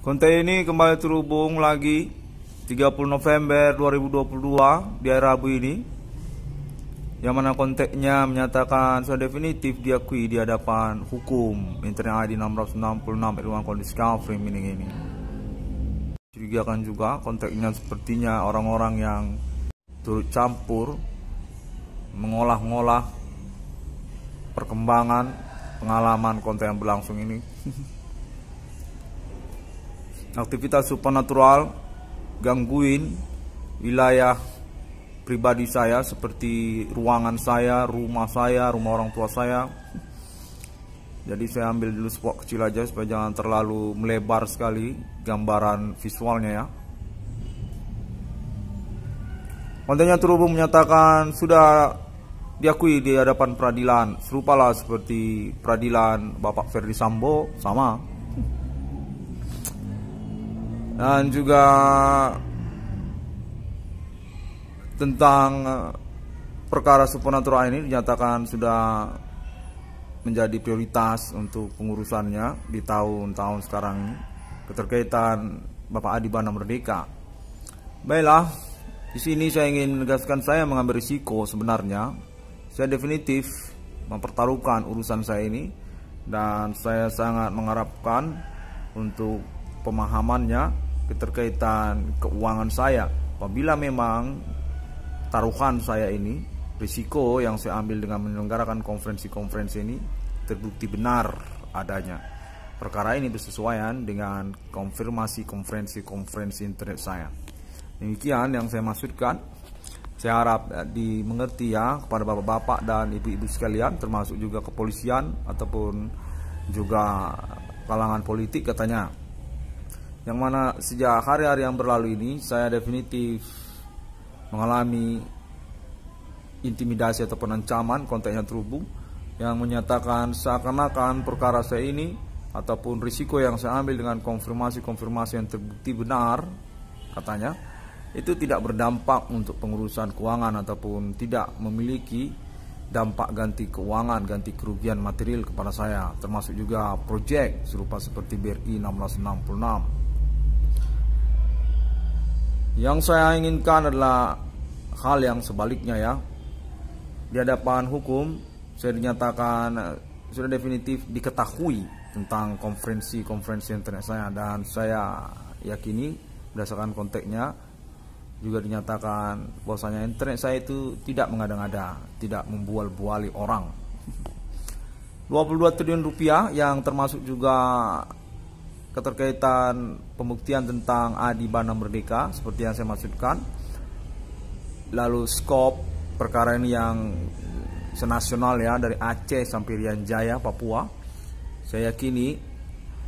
Konten ini kembali terhubung lagi 30 November 2022 di hari Rabu ini, yang mana konteksnya menyatakan sudah definitif diakui di hadapan hukum Internet ID 666 Irwan Kondisi Kafri Mining ini. Curigakan juga konteksnya sepertinya orang-orang yang turut campur mengolah-ngolah perkembangan pengalaman konten yang berlangsung ini. Aktivitas supernatural gangguin wilayah pribadi saya seperti ruangan saya, rumah orang tua saya. Jadi saya ambil dulu spot kecil aja supaya jangan terlalu melebar sekali gambaran visualnya ya. Kontennya terhubung menyatakan sudah diakui di hadapan peradilan, serupalah seperti peradilan Bapak Ferdi Sambo, sama. Dan juga tentang perkara supernatural ini dinyatakan sudah menjadi prioritas untuk pengurusannya di tahun-tahun sekarang ini, keterkaitan Bapak Adi Bana Merdeka. Baiklah, di sini saya ingin menegaskan saya mengambil risiko sebenarnya. Saya definitif mempertaruhkan urusan saya ini dan saya sangat mengharapkan untuk pemahamannya keterkaitan keuangan saya. Apabila memang taruhan saya ini, risiko yang saya ambil dengan menyelenggarakan konferensi-konferensi ini terbukti benar adanya, perkara ini bersesuaian dengan konfirmasi konferensi internet saya. Demikian yang saya maksudkan. Saya harap dimengerti ya kepada bapak-bapak dan ibu-ibu sekalian, termasuk juga kepolisian ataupun juga kalangan politik katanya. Yang mana sejak hari-hari yang berlalu ini saya definitif mengalami intimidasi ataupun ancaman, kontennya terhubung, yang menyatakan seakan-akan perkara saya ini ataupun risiko yang saya ambil dengan konfirmasi yang terbukti benar katanya, itu tidak berdampak untuk pengurusan keuangan ataupun tidak memiliki dampak ganti keuangan, ganti kerugian material kepada saya, termasuk juga proyek serupa seperti BRI 1666. Yang saya inginkan adalah hal yang sebaliknya ya. Di hadapan hukum saya dinyatakan sudah definitif diketahui tentang konferensi internet saya, dan saya yakini berdasarkan konteksnya juga dinyatakan bahwasanya internet saya itu tidak mengada-ngada, tidak membual-buali orang. 22 triliun rupiah yang termasuk juga keterkaitan pembuktian tentang Adi Bana Merdeka seperti yang saya maksudkan. Lalu skop perkara ini yang senasional ya, dari Aceh sampai Rian Jaya, Papua. Saya yakini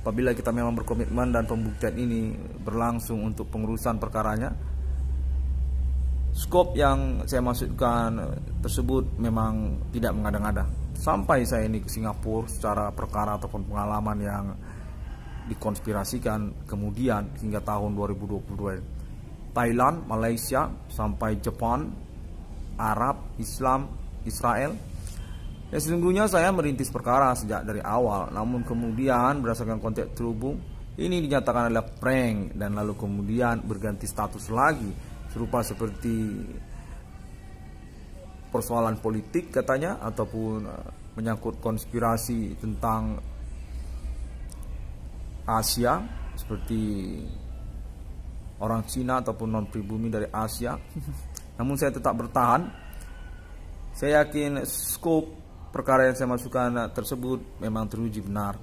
apabila kita memang berkomitmen dan pembuktian ini berlangsung untuk pengurusan perkaranya, skop yang saya maksudkan tersebut memang tidak mengada-ngada. Sampai saya ini ke Singapura secara perkara ataupun pengalaman yang dikonspirasikan kemudian hingga tahun 2022, Thailand, Malaysia, sampai Jepang, Arab, Islam, Israel. Ya, sesungguhnya saya merintis perkara sejak dari awal, namun kemudian berdasarkan konteks terhubung ini dinyatakan adalah prank, dan lalu kemudian berganti status lagi serupa seperti persoalan politik katanya, ataupun menyangkut konspirasi tentang Asia seperti orang Cina ataupun non pribumi dari Asia. Namun saya tetap bertahan. Saya yakin skop perkara yang saya masukkan tersebut memang teruji benar.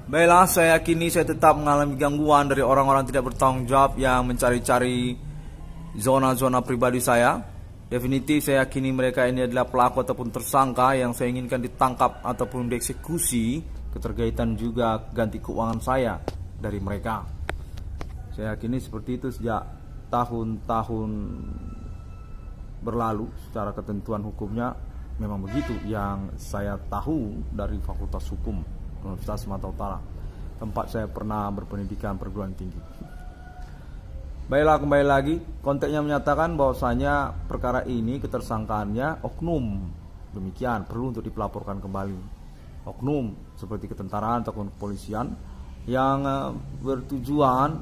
Baiklah, saya yakini saya tetap mengalami gangguan dari orang-orang tidak bertanggung jawab yang mencari-cari zona-zona pribadi saya. Definitif saya yakini mereka ini adalah pelaku ataupun tersangka yang saya inginkan ditangkap ataupun dieksekusi, keterkaitan juga ganti keuangan saya dari mereka. Saya yakini seperti itu sejak tahun-tahun berlalu. Secara ketentuan hukumnya memang begitu yang saya tahu dari Fakultas Hukum Universitas Sumatera Utara, tempat saya pernah berpendidikan perguruan tinggi. Baiklah, kembali lagi, konteksnya menyatakan bahwasanya perkara ini ketersangkaannya oknum. Demikian, perlu untuk dipelaporkan kembali. oknum seperti ketentaraan ataupun kepolisian yang bertujuan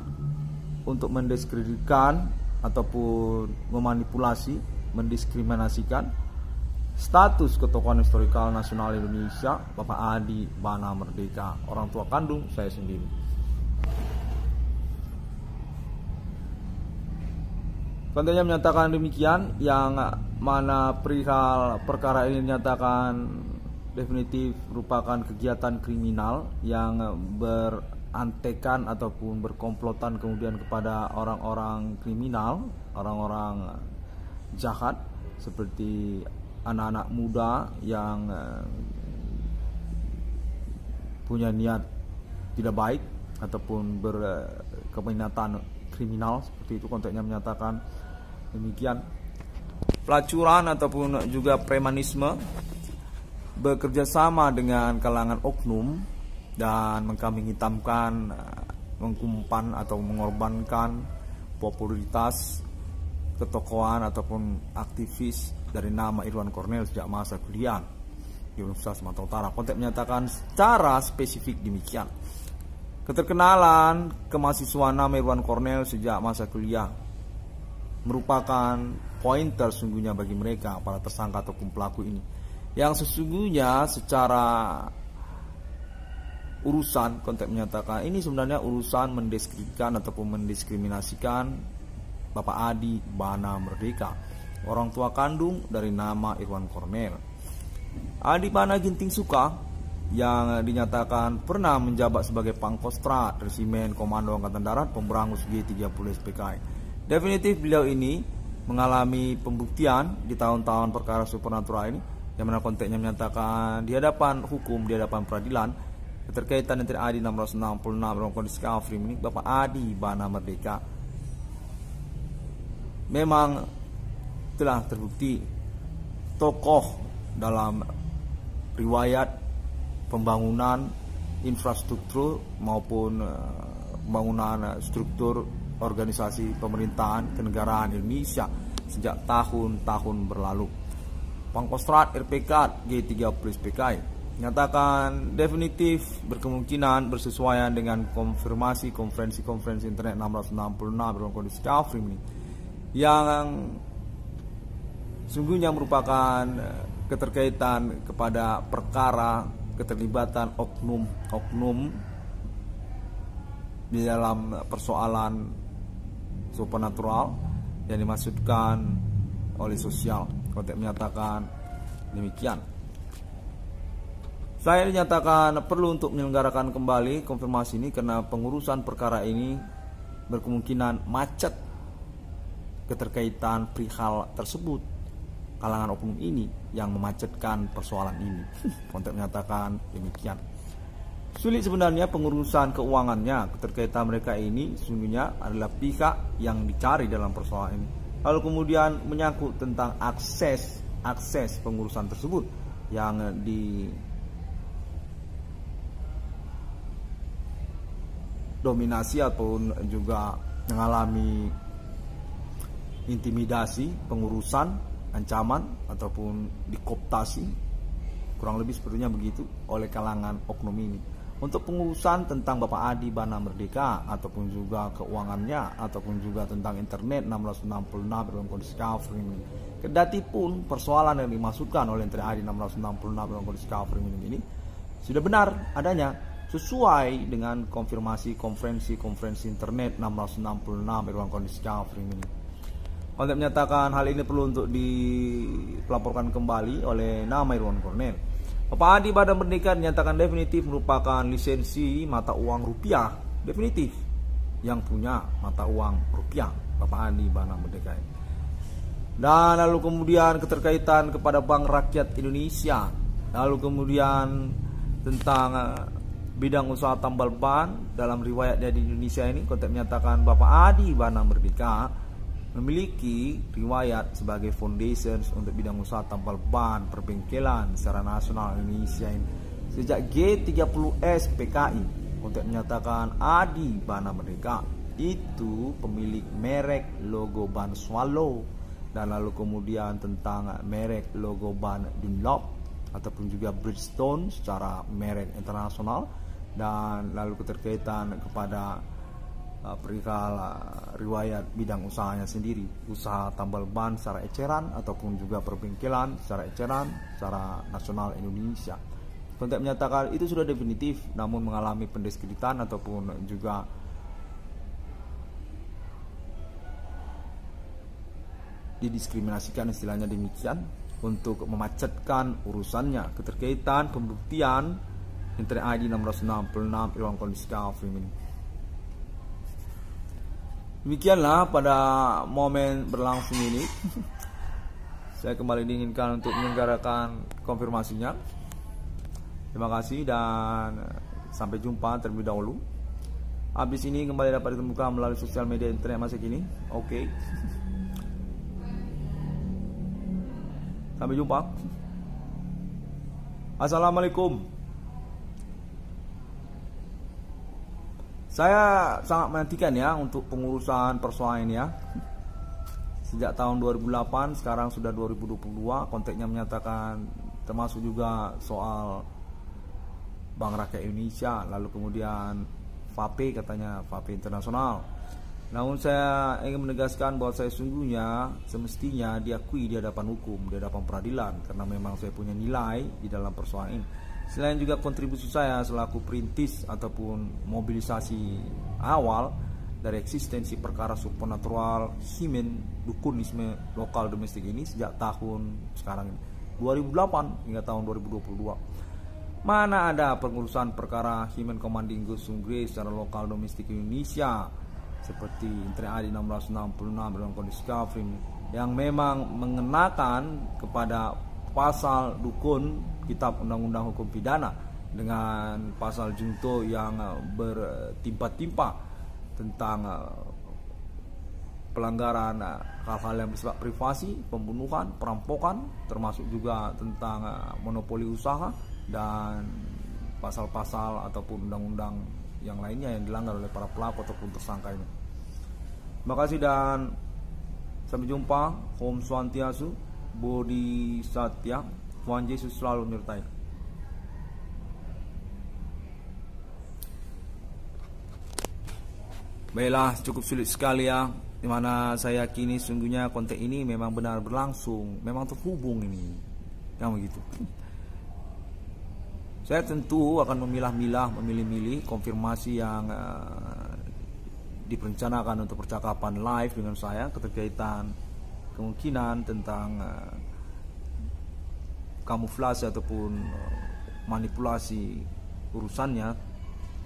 untuk mendiskreditkan ataupun memanipulasi, mendiskriminasikan status ketokohan historikal nasional Indonesia Bapak Adi Bana Merdeka, orang tua kandung saya sendiri. Kontennya menyatakan demikian, yang mana perihal perkara ini dinyatakan definitif merupakan kegiatan kriminal yang berantekan ataupun berkomplotan kemudian kepada orang-orang kriminal, orang-orang jahat seperti anak-anak muda yang punya niat tidak baik ataupun berkeminatan kriminal seperti itu. Konteksnya menyatakan demikian. Pelacuran ataupun juga premanisme bekerja sama dengan kalangan oknum dan mengkambing hitamkan, mengumpan atau mengorbankan popularitas ketokohan ataupun aktivis dari nama Irwan Cornel sejak masa kuliah di Universitas Sumatera Utara. Konteks menyatakan secara spesifik demikian. Keterkenalan kemahasiswaan nama Irwan Cornel sejak masa kuliah merupakan pointer sesungguhnya bagi mereka para tersangka ataupun pelaku ini, yang sesungguhnya secara urusan konteks menyatakan ini sebenarnya urusan mendiskreditkan ataupun mendiskriminasikan Bapak Adi Bana Merdeka, orang tua kandung dari nama Irwan Cornel. Adi Bana Ginting Suka yang dinyatakan pernah menjabat sebagai Pangkostrat Resimen Komando Angkatan Darat Pemberangus G30 SPKI. Definitif beliau ini mengalami pembuktian di tahun-tahun perkara supernatural ini, yang mana konteksnya menyatakan di hadapan hukum, di hadapan peradilan, keterkaitan antara Adi 666 dalam kondisi kafir ini, Bapak Adi Bana Merdeka memang telah terbukti tokoh dalam riwayat pembangunan infrastruktur maupun pembangunan struktur organisasi pemerintahan kenegaraan Indonesia sejak tahun-tahun berlalu. Pangkostrat RPK G30 SPKI nyatakan definitif berkemungkinan bersesuaian dengan konfirmasi konferensi internet 666 dalam kondisi kafir ini, yang sungguhnya merupakan keterkaitan kepada perkara keterlibatan oknum di dalam persoalan supernatural yang dimaksudkan oleh sosial. Konteks menyatakan demikian. Saya dinyatakan perlu untuk menyelenggarakan kembali konfirmasi ini karena pengurusan perkara ini berkemungkinan macet keterkaitan perihal tersebut, kalangan oknum ini yang memacetkan persoalan ini. Konteks menyatakan demikian. Sulit sebenarnya pengurusan keuangannya, keterkaitan mereka ini sesungguhnya adalah pihak yang dicari dalam persoalan ini. Lalu kemudian menyangkut tentang akses pengurusan tersebut yang didominasi ataupun juga mengalami intimidasi, pengurusan, ancaman ataupun dikooptasi, kurang lebih sepertinya begitu, oleh kalangan oknum ini. Untuk pengurusan tentang Bapak Adi Bana Merdeka ataupun juga keuangannya ataupun juga tentang internet 1666 dalam kondisi kafir ini, kendati pun persoalan yang dimaksudkan oleh Menteri Adi 1666 dalam kondisi kafir ini sudah benar adanya sesuai dengan konfirmasi konferensi internet 1666 dalam kondisi kafir ini. Konteks menyatakan hal ini perlu untuk dilaporkan kembali oleh nama Irwan Cornel. Bapak Adi Bana Merdeka dinyatakan definitif merupakan lisensi mata uang rupiah definitif yang punya mata uang rupiah Bapak Adi Bana Merdeka. Dan lalu kemudian keterkaitan kepada Bank Rakyat Indonesia, lalu kemudian tentang bidang usaha tambal ban dalam riwayatnya di Indonesia ini, konteks menyatakan Bapak Adi Bana Merdeka memiliki riwayat sebagai foundations untuk bidang usaha tambal ban perbengkelan secara nasional Indonesia ini sejak G30 SPKI. Untuk menyatakan Adi Bana Merdeka itu pemilik merek logo ban Swallow, dan lalu kemudian tentang merek logo ban Dunlop, ataupun juga Bridgestone secara merek internasional, dan lalu keterkaitan kepada perihal riwayat bidang usahanya sendiri, usaha tambal ban secara eceran ataupun juga perbengkelan secara eceran secara nasional Indonesia. Kontek menyatakan itu sudah definitif, namun mengalami pendiskreditan ataupun juga didiskriminasikan, istilahnya demikian, untuk memacetkan urusannya keterkaitan pembuktian Internet ID 666 ruang kondisi kafir ini. Demikianlah pada momen berlangsung ini saya kembali diinginkan untuk menyelenggarakan konfirmasinya. Terima kasih dan sampai jumpa terlebih dahulu. Habis ini kembali dapat ditemukan melalui sosial media internet masa kini. Oke. Sampai jumpa. Assalamualaikum. Saya sangat menantikan ya untuk pengurusan persoalan ini ya. Sejak tahun 2008, sekarang sudah 2022, konteksnya menyatakan termasuk juga soal Bank Rakyat Indonesia, lalu kemudian VAPE, katanya VAPE internasional. Namun saya ingin menegaskan bahwa saya sungguhnya semestinya diakui di hadapan hukum, di hadapan peradilan, karena memang saya punya nilai di dalam persoalan ini. Selain juga kontribusi saya selaku perintis ataupun mobilisasi awal dari eksistensi perkara supernatural, himen, dukunisme lokal domestik ini sejak tahun sekarang ini 2008 hingga tahun 2022. Mana ada pengurusan perkara himen commanding Gusung Grace secara lokal domestik Indonesia seperti Internet ID 666 dalam kondisi kafir yang memang mengenakan kepada pasal dukun Kitab Undang-Undang Hukum Pidana dengan pasal junto yang bertimpa-timpa tentang pelanggaran hal-hal yang bersifat privasi, pembunuhan, perampokan, termasuk juga tentang monopoli usaha dan pasal-pasal ataupun undang-undang yang lainnya yang dilanggar oleh para pelaku ataupun tersangka ini. Terima kasih dan sampai jumpa. Om Swastiastu, Bodhisattva, Tuhan Yesus selalu menyertai. Baiklah, cukup sulit sekali ya, dimana saya yakini sungguhnya konteks ini memang benar berlangsung, memang terhubung ini, yang begitu. Saya tentu akan memilih-milih konfirmasi yang diperencanakan untuk percakapan live dengan saya keterkaitan kemungkinan tentang kamuflase ataupun manipulasi urusannya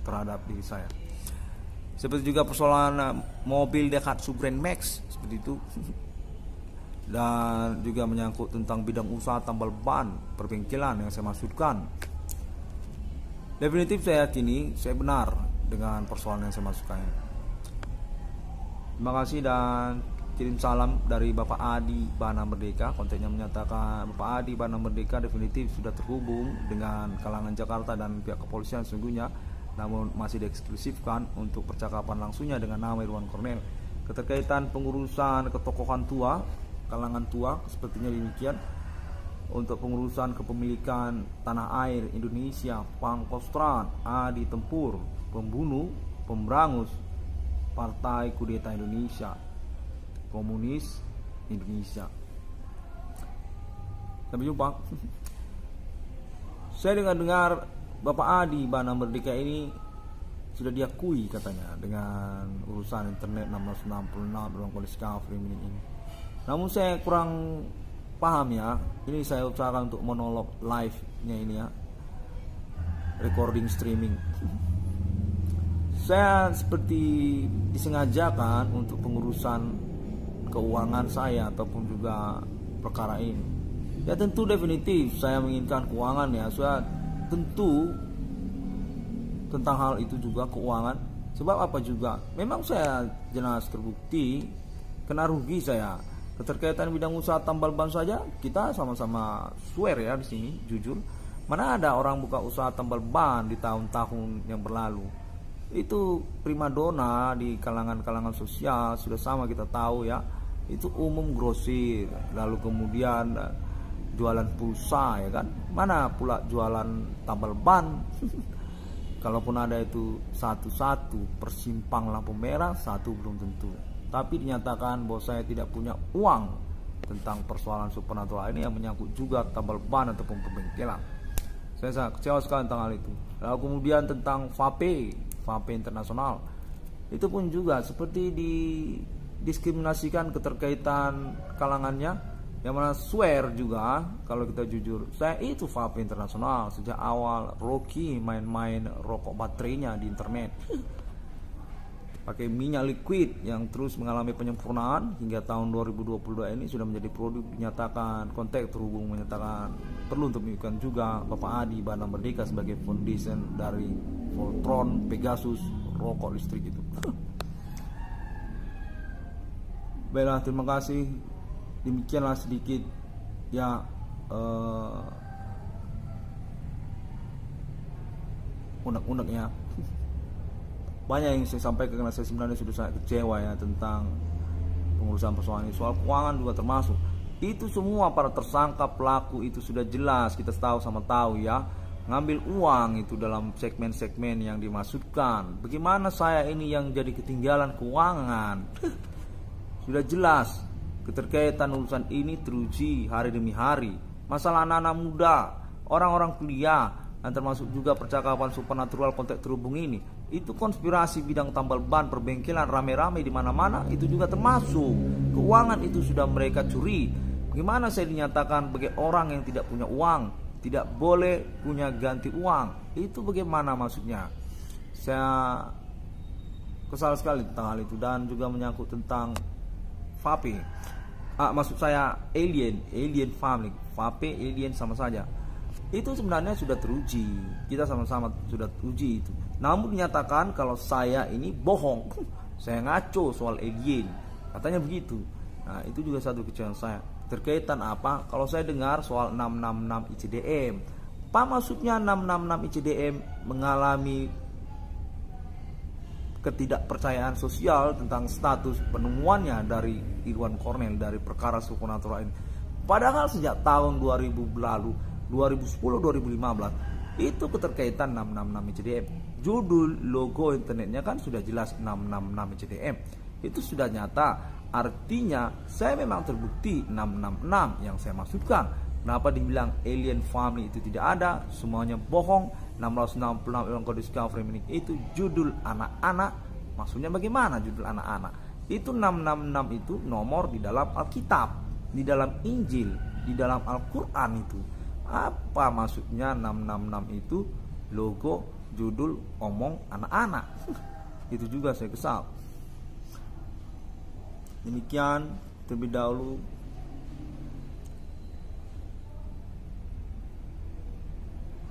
terhadap diri saya. Seperti juga persoalan mobil Daihatsu Grand Max seperti itu. Dan juga menyangkut tentang bidang usaha tambal ban perbengkelan yang saya maksudkan. Definitif saya yakini saya benar dengan persoalan yang saya maksudkan. Terima kasih dan kirim salam dari Bapak Adi Bana Merdeka. Kontennya menyatakan Bapak Adi Bana Merdeka definitif sudah terhubung dengan kalangan Jakarta dan pihak kepolisian sungguhnya, namun masih dieksklusifkan untuk percakapan langsungnya dengan nama Irwan Cornel. Keterkaitan pengurusan ketokohan tua, kalangan tua sepertinya demikian. Untuk pengurusan kepemilikan tanah air Indonesia, Pangkostrat, Adi Tempur, pembunuh, pemberangus Partai Kudeta Indonesia, Komunis Indonesia. Sampai jumpa. Saya dengar Bapak Adi Bana Merdeka ini sudah diakui katanya dengan urusan internet 666 dalam kondisi kafir ini. Namun saya kurang paham ya. Ini saya usahakan untuk monolog live-nya ini ya, recording streaming. Saya seperti disengajakan untuk pengurusan keuangan saya ataupun juga perkara ini. Ya tentu definitif saya menginginkan keuangan ya. Saya tentu tentang hal itu juga keuangan. Sebab apa juga? Memang saya jelas terbukti kena rugi saya. Keterkaitan bidang usaha tambal ban saja kita sama-sama swear ya di sini jujur. Mana ada orang buka usaha tambal ban di tahun-tahun yang berlalu. Itu primadona di kalangan-kalangan sosial sudah sama kita tahu ya. Itu umum grosir, lalu kemudian jualan pulsa ya kan, mana pula jualan tambal ban. Kalaupun ada itu satu-satu persimpang lampu merah, satu belum tentu. Tapi dinyatakan bahwa saya tidak punya uang tentang persoalan supernatural ini yang menyangkut juga tambal ban ataupun pembengkelan. Saya sangat kecewa sekali tentang hal itu. Lalu kemudian tentang vape internasional, itu pun juga seperti didiskriminasikan keterkaitan kalangannya, yang mana swear juga. Kalau kita jujur, saya itu vape internasional sejak awal Rocky main-main rokok baterainya di internet. Pakai minyak liquid yang terus mengalami penyempurnaan hingga tahun 2022 ini sudah menjadi produk, dinyatakan kontak terhubung menyatakan perlu untuk menunjukkan juga Bapak Adi Bandar Merdeka sebagai foundation dari Voltron Pegasus rokok listrik itu. Baiklah, terima kasih. Demikianlah sedikit ya unek-uneknya. Banyak yang saya sampaikan karena saya sebenarnya sudah sangat kecewa ya tentang pengurusan persoalan ini. Soal keuangan juga termasuk. Itu semua para tersangka pelaku itu sudah jelas, kita tahu ya, ngambil uang itu dalam segmen-segmen yang dimaksudkan. Bagaimana saya ini yang jadi ketinggalan keuangan? Sudah jelas keterkaitan urusan ini teruji hari demi hari. Masalah anak-anak muda, orang-orang kuliah, dan termasuk juga percakapan supernatural kontak terhubung ini, itu konspirasi bidang tambal ban, perbengkelan rame-rame di mana-mana, itu juga termasuk. Keuangan itu sudah mereka curi. Bagaimana saya dinyatakan sebagai orang yang tidak punya uang, tidak boleh punya ganti uang? Itu bagaimana maksudnya? Saya kesal sekali tentang hal itu. Dan juga menyangkut tentang vape. Maksud saya alien family, vape alien sama saja. Itu sebenarnya sudah teruji, kita sama-sama sudah uji itu. Namun dinyatakan kalau saya ini bohong, saya ngaco soal alien, katanya begitu. Nah, itu juga satu kecewaan saya. Terkaitan apa? Kalau saya dengar soal 666 ICDM, apa maksudnya 666 ICDM mengalami ketidakpercayaan sosial tentang status penemuannya dari Irwan Cornell dari perkara supernatural ini. Padahal sejak tahun 2000 lalu, 2010-2015 itu keterkaitan 666 ICDM. Judul logo internetnya kan sudah jelas 666 ICDM. Itu sudah nyata. Artinya saya memang terbukti 666 yang saya maksudkan. Kenapa dibilang alien family itu tidak ada? Semuanya bohong. 666 Ilmu Kode Discovery ini itu judul anak-anak. Maksudnya bagaimana judul anak-anak? Itu 666 itu nomor di dalam Alkitab, di dalam Injil, di dalam Al-Quran itu. Apa maksudnya 666 itu logo judul omong anak-anak? Itu juga saya kesal. Demikian terlebih dahulu.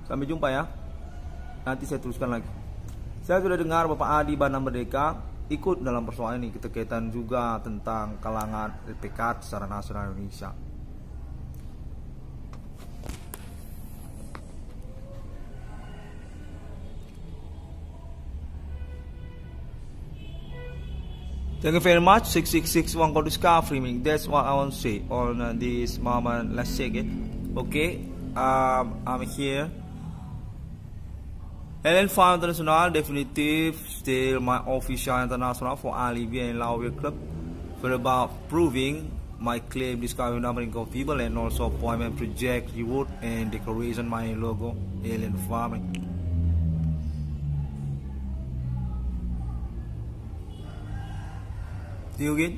Sampai jumpa ya. Nanti saya teruskan lagi. Saya sudah dengar Bapak Adi Bandar Merdeka ikut dalam persoalan ini, keterkaitan juga tentang kalangan LPK secara nasional Indonesia. Thank you very much. 6661 Kode Discovery. That's what I want to say on this moment. Let's check it. Okay, I'm here. Alien Farm International definitive still my official international for Alibi and Laurier Club for about proving my claim discovering numbering of people and also appointment project reward and declaration my logo Alien Farming. See you again.